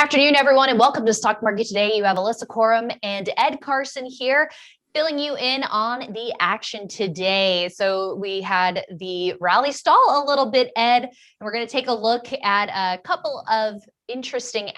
afternoon, everyone, and welcome to Stock Market Today. You have Alyssa Corum and Ed Carson here, filling you in on the action today. So we had the rally stall a little bit, Ed, and we're going to take a look at a couple of interesting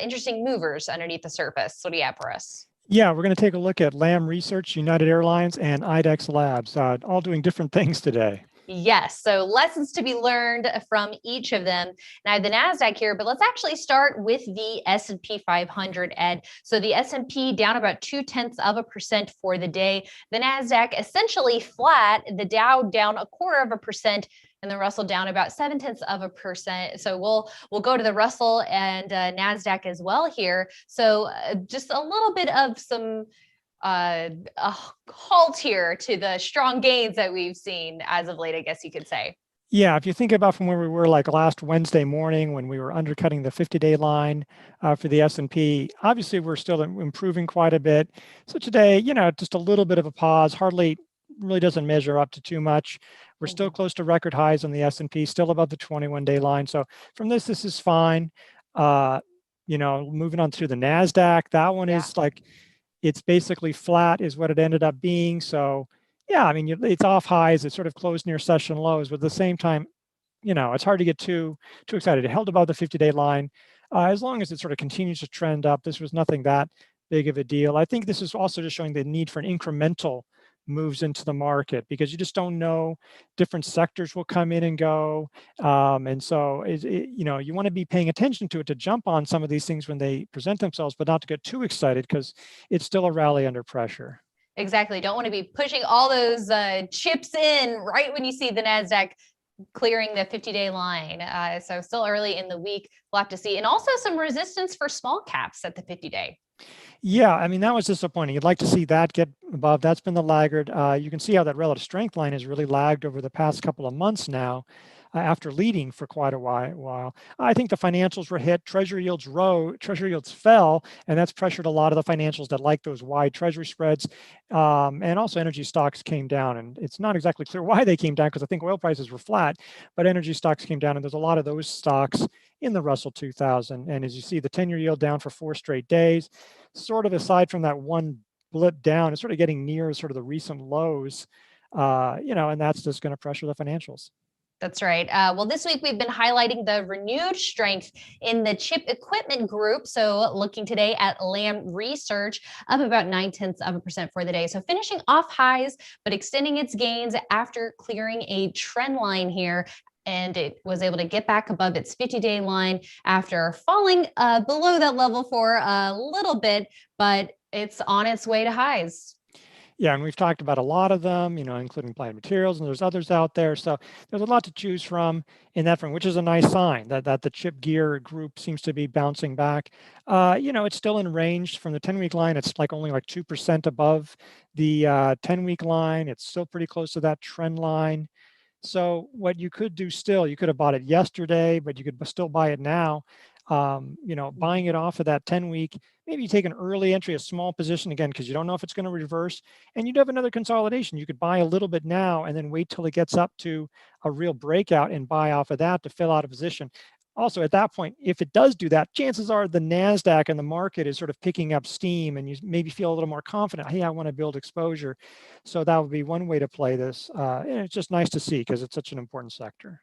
interesting movers underneath the surface. What do you have for us? Yeah, we're going to take a look at Lam Research, United Airlines, and Idexx Labs, all doing different things today. Yes, so lessons to be learned from each of them. Now, the NASDAQ here, but let's actually start with the S&P 500, Ed. So the S&P down about 0.2% for the day. The NASDAQ essentially flat, the Dow down 0.25%, and the Russell down about 0.7%. So we'll go to the Russell and NASDAQ as well here. So just a little bit of some a halt here to the strong gains that we've seen as of late, I guess you could say. Yeah, if you think about from where we were like last Wednesday morning when we were undercutting the 50-day line for the S&P, obviously we're still improving quite a bit. So today, just a little bit of a pause, hardly really doesn't measure up to too much. We're still close to record highs on the S&P, still above the 21-day line. So from this is fine. Moving on to the NASDAQ, that one is like, it's basically flat is what it ended up being. So yeah, I mean, it's off highs. It sort of closed near session lows, but at the same time, it's hard to get too excited. It held above the 50-day line. As long as it sort of continues to trend up, this was nothing that big of a deal. I think this is also just showing the need for an incremental moves into the market because you just don't know, different sectors will come in and go. And so, you want to be paying attention to it to jump on some of these things when they present themselves, but not to get too excited because it's still a rally under pressure. Exactly. Don't want to be pushing all those chips in right when you see the NASDAQ clearing the 50-day line. So still early in the week, we'll have to see. And also some resistance for small caps at the 50-day. Yeah, I mean, that was disappointing. You'd like to see that get above. That's been the laggard. You can see how that relative strength line has really lagged over the past couple of months now after leading for quite a while. I think the financials were hit. Treasury yields fell, and that's pressured a lot of the financials that like those wide treasury spreads. And also energy stocks came down, and it's not exactly clear why they came down because I think oil prices were flat, but energy stocks came down, and there's a lot of those stocks in the Russell 2000. And as you see, the 10-year yield down for 4 straight days, sort of aside from that one blip down, it's sort of getting near sort of the recent lows, and that's just going to pressure the financials. That's right. Well, this week we've been highlighting the renewed strength in the chip equipment group. So looking today at Lam Research, up about 0.9% for the day. So finishing off highs, but extending its gains after clearing a trend line here. And it was able to get back above its 50-day line after falling below that level for a little bit, but it's on its way to highs. Yeah, and we've talked about a lot of them, including Applied Materials, and there's others out there. So there's a lot to choose from in that front, which is a nice sign that the chip gear group seems to be bouncing back. It's still in range from the 10-week line. It's like only like 2% above the 10-week line. It's still pretty close to that trend line. So what you could do still, you could have bought it yesterday, but you could still buy it now. Buying it off of that 10-week, maybe you take an early entry, a small position again, because you don't know if it's going to reverse, and you'd have another consolidation. You could buy a little bit now and then wait till it gets up to a real breakout and buy off of that to fill out a position. Also, at that point, if it does do that, chances are the NASDAQ and the market is sort of picking up steam and you maybe feel a little more confident. Hey, I want to build exposure. So that would be one way to play this. And it's just nice to see because it's such an important sector.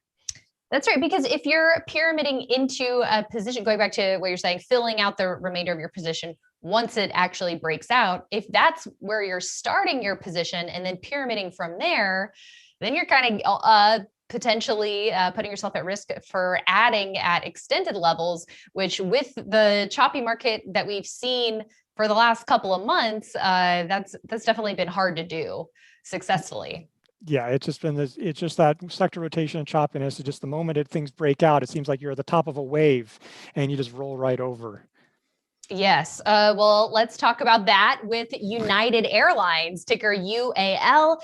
That's right, because if you're pyramiding into a position, going back to what you're saying, filling out the remainder of your position once it actually breaks out, if that's where you're starting your position and then pyramiding from there, then you're kind of potentially putting yourself at risk for adding at extended levels, which with the choppy market that we've seen for the last couple of months, that's definitely been hard to do successfully. Yeah, it's just that sector rotation and choppiness. It's just the moment things break out, it seems like you're at the top of a wave and you just roll right over. Yes. Well, let's talk about that with United Airlines, ticker UAL.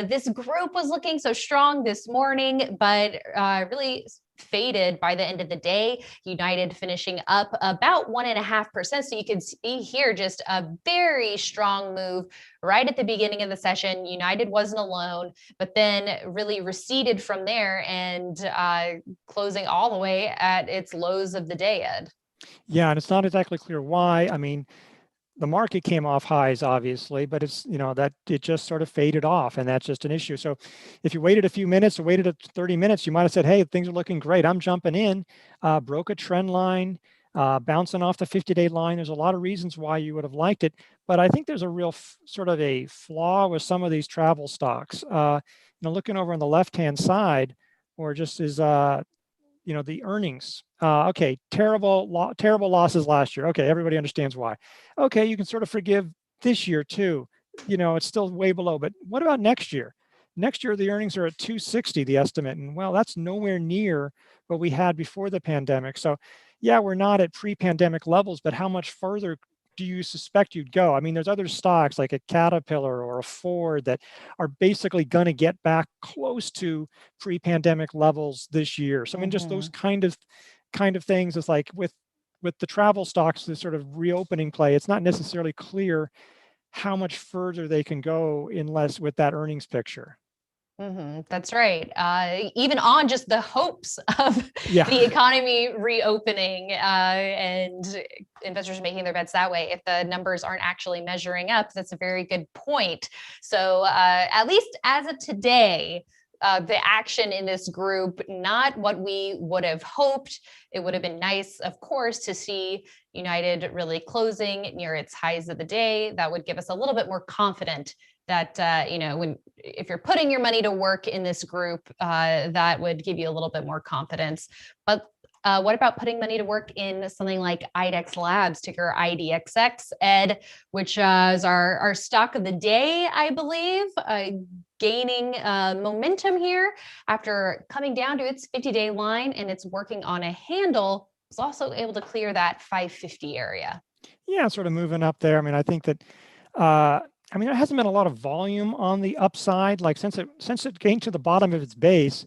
This group was looking so strong this morning, but really faded by the end of the day. United finishing up about 1.5%. So you can see here just a very strong move right at the beginning of the session. United wasn't alone, but then really receded from there and closing all the way at its lows of the day, Ed. Yeah, and it's not exactly clear why. I mean, the market came off highs, obviously, but it's, that it just sort of faded off, and that's just an issue. So if you waited a few minutes or waited 30 minutes, you might have said, hey, things are looking great. I'm jumping in, broke a trend line, bouncing off the 50-day line. There's a lot of reasons why you would have liked it, but I think there's a real sort of a flaw with some of these travel stocks. Looking over on the left-hand side, or just is the earnings. Okay, terrible losses last year. Okay, everybody understands why. Okay, you can sort of forgive this year too. It's still way below, but what about next year? Next year, the earnings are at 260, the estimate, and well, that's nowhere near what we had before the pandemic. So, yeah, we're not at pre-pandemic levels, but how much further do you suspect you'd go? I mean, there's other stocks like a Caterpillar or a Ford that are basically going to get back close to pre-pandemic levels this year. So I mean, just those kind of things is like with the travel stocks, the sort of reopening play, it's not necessarily clear how much further they can go unless with that earnings picture. That's right. Even on just the hopes of Yeah. the economy reopening and investors making their bets that way, if the numbers aren't actually measuring up, that's a very good point. So at least as of today, the action in this group, not what we would have hoped. It would have been nice, of course, to see United really closing near its highs of the day. That would give us a little bit more confident that if you're putting your money to work in this group, that would give you a little bit more confidence. But what about putting money to work in something like Idexx Labs, ticker IDXX, Ed, which is our stock of the day, I believe, gaining momentum here after coming down to its 50-day line, and it's working on a handle. It's also able to clear that 550 area. Yeah, sort of moving up there. I mean, I think that there hasn't been a lot of volume on the upside. Like since it came to the bottom of its base,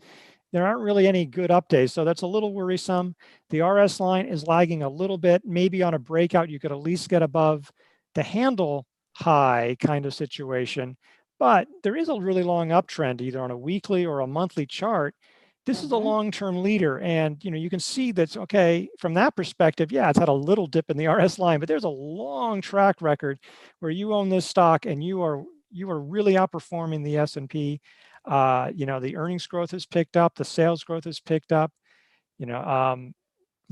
there aren't really any good updates. So that's a little worrisome. The RS line is lagging a little bit. Maybe on a breakout, you could at least get above the handle high kind of situation. But there is a really long uptrend, either on a weekly or a monthly chart. This is a long-term leader, and you can see that's okay from that perspective. Yeah, it's had a little dip in the RS line, but there's a long track record where you own this stock and you are really outperforming the S&P. The earnings growth has picked up, the sales growth has picked up. We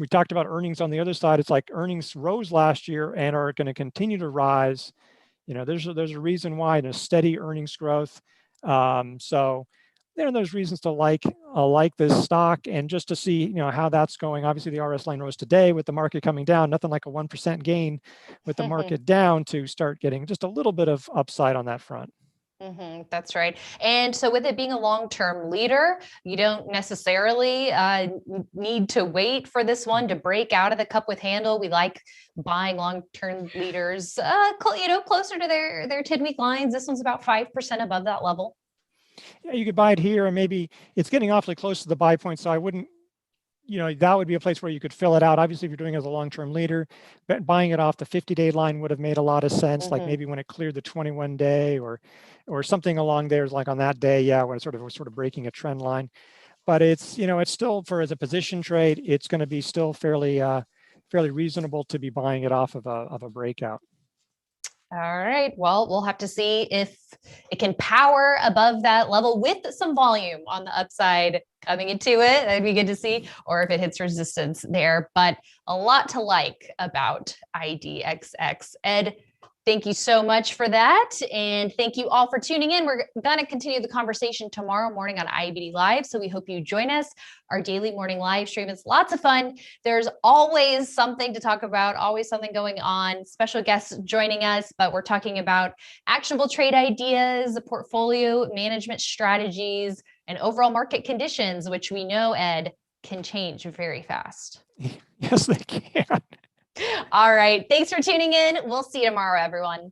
talked about earnings on the other side. It's like earnings rose last year and are going to continue to rise. There's a reason why, steady earnings growth. So there's reasons to like this stock, and just to see how that's going. Obviously, the RS line rose today with the market coming down. Nothing like a 1% gain with the market down to start getting just a little bit of upside on that front. That's right. And so with it being a long-term leader, you don't necessarily need to wait for this one to break out of the cup with handle. We like buying long-term leaders, closer to their 10-week lines. This one's about 5% above that level. Yeah, you could buy it here, and maybe it's getting awfully close to the buy point. So I wouldn't, that would be a place where you could fill it out. Obviously, if you're doing it as a long-term leader, but buying it off the 50-day line would have made a lot of sense. Like maybe when it cleared the 21-day or something along there, like on that day, yeah, when it's sort of breaking a trend line. But it's it's still, as a position trade, it's going to be still fairly reasonable to be buying it off of a breakout. All right. Well, we'll have to see if it can power above that level with some volume on the upside coming into it. That'd be good to see, or if it hits resistance there. But a lot to like about IDXX. Ed, thank you so much for that. And thank you all for tuning in. We're going to continue the conversation tomorrow morning on IBD Live. So we hope you join us. Our daily morning live stream is lots of fun. There's always something to talk about, always something going on, special guests joining us, but we're talking about actionable trade ideas, portfolio management strategies, and overall market conditions, which we know, Ed, can change very fast. Yes, they can. All right. Thanks for tuning in. We'll see you tomorrow, everyone.